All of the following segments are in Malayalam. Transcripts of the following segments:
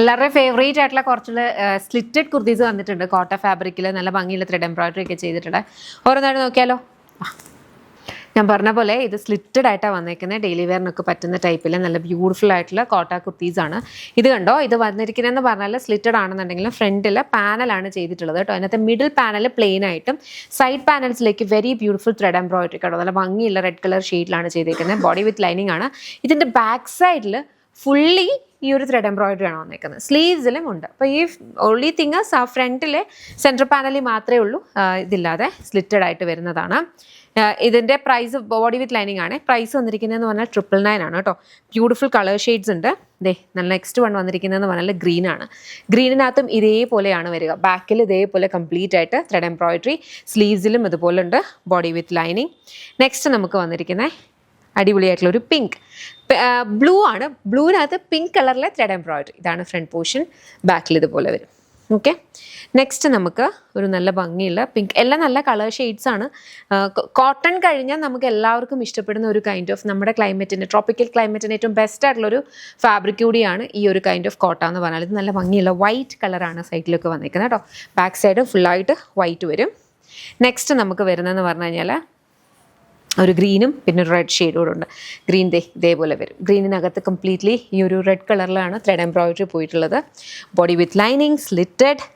എല്ലാവരുടെയും ഫേവറേറ്റ് ആയിട്ടുള്ള കുറച്ചുള്ള സ്ലിറ്റഡ് കുർത്തീസ് വന്നിട്ടുണ്ട്. കോട്ട ഫാബ്രിക്കിൽ നല്ല ഭംഗിയുള്ള ത്രെഡ് എംബ്രോയിഡറി ഒക്കെ ചെയ്തിട്ടുണ്ട്. ഓരോന്നായിട്ട് നോക്കിയാലോ. ഞാൻ പറഞ്ഞ പോലെ ഇത് സ്ലിറ്റഡ് ആയിട്ടാണ് വന്നേക്കുന്നത്. ഡെയിലി വെയറിനൊക്കെ പറ്റുന്ന ടൈപ്പിൽ നല്ല ബ്യൂട്ടിഫുൾ ആയിട്ടുള്ള കോട്ട കുർത്തീസാണ്. ഇത് കണ്ടോ, ഇത് വന്നിരിക്കുന്നതെന്ന് പറഞ്ഞാൽ സ്ലിറ്റഡ് ആണെന്നുണ്ടെങ്കിലും ഫ്രണ്ടിൽ പാനലാണ് ചെയ്തിട്ടുള്ളത് കേട്ടോ. അതിനകത്ത് മിഡിൽ പാനൽ പ്ലെയിൻ ആയിട്ടും സൈഡ് പാനൽസിലേക്ക് വെരി ബ്യൂട്ടിഫുൾ ത്രെഡ് എംബ്രോയിഡറി കേട്ടോ. നല്ല ഭംഗിയുള്ള റെഡ് കളർ ഷെയ്ഡിലാണ് ചെയ്തിരിക്കുന്നത്. ബോഡി വിത്ത് ലൈനിങ് ആണ്. ഇതിൻ്റെ ബാക്ക് സൈഡിൽ ഫുള്ളി ഈ ഒരു ത്രെഡ് എംബ്രോയിഡറി ആണ് വന്നേക്കുന്നത്. സ്ലീവ്സിലും ഉണ്ട്. അപ്പോൾ ഈ ഓൺലി തിങ്സ് ആ ഫ്രണ്ടിലെ സെൻട്രൽ പാനലിൽ മാത്രമേ ഉള്ളൂ ഇതില്ലാതെ സ്ലിറ്റഡ് ആയിട്ട് വരുന്നതാണ്. ഇതിൻ്റെ പ്രൈസ് ബോഡി വിത്ത് ലൈനിങ് ആണ്. പ്രൈസ് വന്നിരിക്കുന്നതെന്ന് പറഞ്ഞാൽ 999 ആണ് കേട്ടോ. ബ്യൂട്ടിഫുൾ കളർ ഷെയ്ഡ്സ് ഉണ്ട്. നല്ല നെക്സ്റ്റ് വൺ വന്നിരിക്കുന്നതെന്ന് പറഞ്ഞാൽ ഗ്രീൻ ആണ്. ഗ്രീനിനകത്തും ഇതേപോലെയാണ് വരിക. ബാക്കിൽ ഇതേപോലെ കംപ്ലീറ്റ് ആയിട്ട് ത്രെഡ് എംബ്രോയിഡറി, സ്ലീവ്സിലും ഇതുപോലെ ഉണ്ട്. Body with lining. നെക്സ്റ്റ് നമുക്ക് വന്നിരിക്കുന്നത് അടിപൊളിയായിട്ടുള്ള ഒരു പിങ്ക് ബ്ലൂ ആണ്. ബ്ലൂവിനകത്ത് പിങ്ക് കളറിലെ ത്രെഡ് എംബ്രോയിഡറി. ഇതാണ് ഫ്രണ്ട് പോർഷൻ. ബാക്കിൽ ഇതുപോലെ വരും. ഓക്കെ, നെക്സ്റ്റ് നമുക്ക് ഒരു നല്ല ഭംഗിയുള്ള പിങ്ക്. എല്ലാം നല്ല കളർ ഷെയ്ഡ്സ് ആണ്. കോട്ടൺ കഴിഞ്ഞാൽ നമുക്ക് എല്ലാവർക്കും ഇഷ്ടപ്പെടുന്ന ഒരു കൈൻഡ് ഓഫ് നമ്മുടെ ക്ലൈമറ്റിൻ്റെ, ട്രോപ്പിക്കൽ ക്ലൈമറ്റിന് ഏറ്റവും ബെസ്റ്റ് ആയിട്ടുള്ളൊരു ഫാബ്രിക് കൂടിയാണ് ഈ ഒരു കൈൻഡ് ഓഫ് കോട്ട എന്ന് പറഞ്ഞാൽ. ഇത് നല്ല ഭംഗിയുള്ള വൈറ്റ് കളറാണ് സൈഡിലൊക്കെ വന്നിരിക്കുന്നത് കേട്ടോ. ബാക്ക് സൈഡ് ഫുള്ളായിട്ട് വൈറ്റ് വരും. നെക്സ്റ്റ് നമുക്ക് വരുന്നതെന്ന് പറഞ്ഞു കഴിഞ്ഞാൽ ഒരു ഗ്രീനും പിന്നെ ഒരു റെഡ് ഷെയ്ഡും കൂടെ ഉണ്ട്. ഗ്രീൻ ഇതേപോലെ വരും. ഗ്രീനിനകത്ത് കംപ്ലീറ്റ്ലി ഈ ഒരു റെഡ് കളറിലാണ് ത്രെഡ് എംബ്രോയിഡറി പോയിട്ടുള്ളത്. ബോഡി വിത്ത് ലൈനിങ്, സ്ലിറ്റഡ്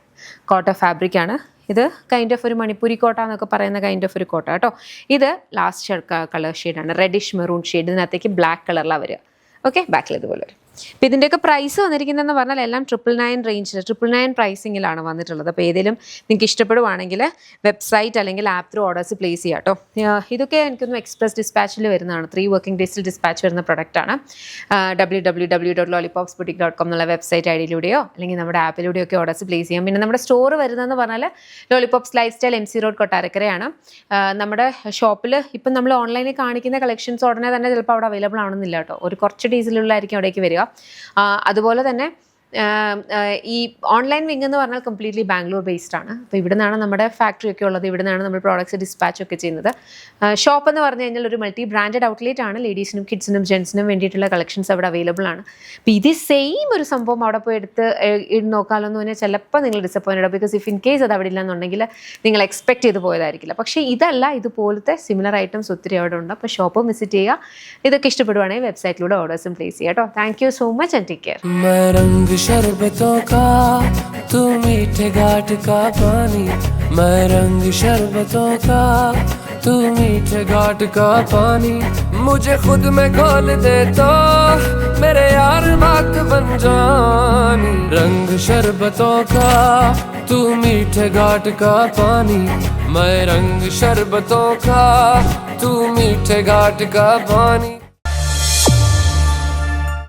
കോട്ട ഫാബ്രിക് ആണ്. ഇത് കൈൻഡ് ഓഫ് ഒരു മണിപ്പൂരി കോട്ട എന്നൊക്കെ പറയുന്ന കൈൻഡ് ഓഫ് ഒരു കോട്ട കേട്ടോ. ഇത് ലാസ്റ്റ് കളർ ഷെയ്ഡാണ്, റെഡിഷ് മെറൂൺ ഷെയ്ഡ്. ഇതിനകത്തേക്ക് ബ്ലാക്ക് കളറിലാണ് വരിക. ഓക്കെ, ബാക്കിൽ ഇതുപോലെ വരും. അപ്പോൾ ഇതിൻ്റെയൊക്കെ പ്രൈസ് വന്നിരിക്കുന്നതെന്ന് പറഞ്ഞാൽ എല്ലാം 999 റേഞ്ചിൽ 999 പ്രൈസിങ്ങിലാണ് വന്നിട്ടുള്ളത്. അപ്പോൾ ഏതെങ്കിലും നിങ്ങൾക്ക് ഇഷ്ടപ്പെടുവാണെങ്കിൽ വെബ്സൈറ്റ് അല്ലെങ്കിൽ ആപ്പ് ത്രൂ ഓർഡേഴ്സ് പ്ലേസ് ചെയ്യാം കേട്ടോ. ഇതൊക്കെ എനിക്കൊന്നും എക്സ്പ്രസ് ഡിസ്പാച്ചിൽ വരുന്നതാണ്. 3 വർക്കിംഗ് ഡേയ്സിൽ ഡിസ്പാച്ച് വരുന്ന പ്രൊഡക്റ്റാണ്. www.lollipopsboutique.com എന്നുള്ള വെബ്സൈറ്റ് ഐഡിയിലൂടെയോ അല്ലെങ്കിൽ നമ്മുടെ ആപ്പിലൂടെയോ ഒക്കെ ഓർഡേഴ്സ് പ്ലേസ് ചെയ്യാം. പിന്നെ നമ്മുടെ സ്റ്റോർ വരുന്നതെന്ന് പറഞ്ഞാൽ lollipops life style MC road കൊട്ടാരക്കരയാണ്. നമ്മുടെ ഷോപ്പിൽ ഇപ്പം നമ്മൾ ഓൺലൈനിൽ കാണിക്കുന്ന കളക്ഷൻസ് ഉടനെ തന്നെ ചിലപ്പോൾ അവിടെ അവൈലബിൾ ആണെന്നില്ല കേട്ടോ. ഒരു കുറച്ച് ഡീസിലുള്ളായിരിക്കും അവിടേക്ക് വരിക. അതുപോലെ തന്നെ ഈ ഓൺലൈൻ വിങ് എന്ന് പറഞ്ഞാൽ കംപ്ലീറ്റ്ലി ബാംഗ്ലൂർ ബേസ്ഡ് ആണ്. അപ്പോൾ ഇവിടെ നിന്നാണ് നമ്മുടെ ഫാക്ടറി ഒക്കെ ഉള്ളത്. ഇവിടെ നിന്നാണ് നമ്മൾ പ്രോഡക്ട്സ് ഡിസ്പാച്ച് ഒക്കെ ചെയ്യുന്നത്. ഷോപ്പ് എന്ന് പറഞ്ഞു കഴിഞ്ഞാൽ ഒരു മൾട്ടി ബ്രാൻഡഡ് ഔട്ട്ലെറ്റ് ആണ്. ലേഡീസിനും കിഡ്സിനും ജെൻസിനും വേണ്ടിയിട്ടുള്ള കളക്ഷൻസ് അവിടെ അവൈലബിൾ ആണ്. അപ്പോൾ ഇത് സെയിം ഒരു സംഭവം അവിടെ പോയി എടുത്ത് നോക്കാമല്ലോ എന്ന് പറഞ്ഞാൽ ചിലപ്പോൾ നിങ്ങൾ disappointed. Because if in case അത് അവിടെ ഇല്ലെന്നുണ്ടെങ്കിൽ നിങ്ങൾ എക്സ്പെക്ട് ചെയ്ത് പോയതായിരിക്കില്ല. പക്ഷേ ഇതല്ല, ഇതുപോലത്തെ സിമിലർ ഐറ്റംസ് ഒത്തിരി അവിടെ ഉണ്ട്. അപ്പോൾ ഷോപ്പ് വിസിറ്റ് ചെയ്യുക. ഇതൊക്കെ ഇഷ്ടപ്പെടുവാണെങ്കിൽ വെബ്സൈറ്റിലൂടെ ഓർഡേഴ്സും പ്ലേസ് ചെയ്യുക കേട്ടോ. Thank you so much and take care. शरबतों का तू मीठे घाट का पानी, मैं रंग शरबतों का तू मीठे घाट का पानी, मुझे खुद में घोल दे तो मेरे यार बात बन जानी। रंग शरबतों का तू मीठे घाट का पानी, मैं रंग शरबतों का तू मीठे घाट का पानी।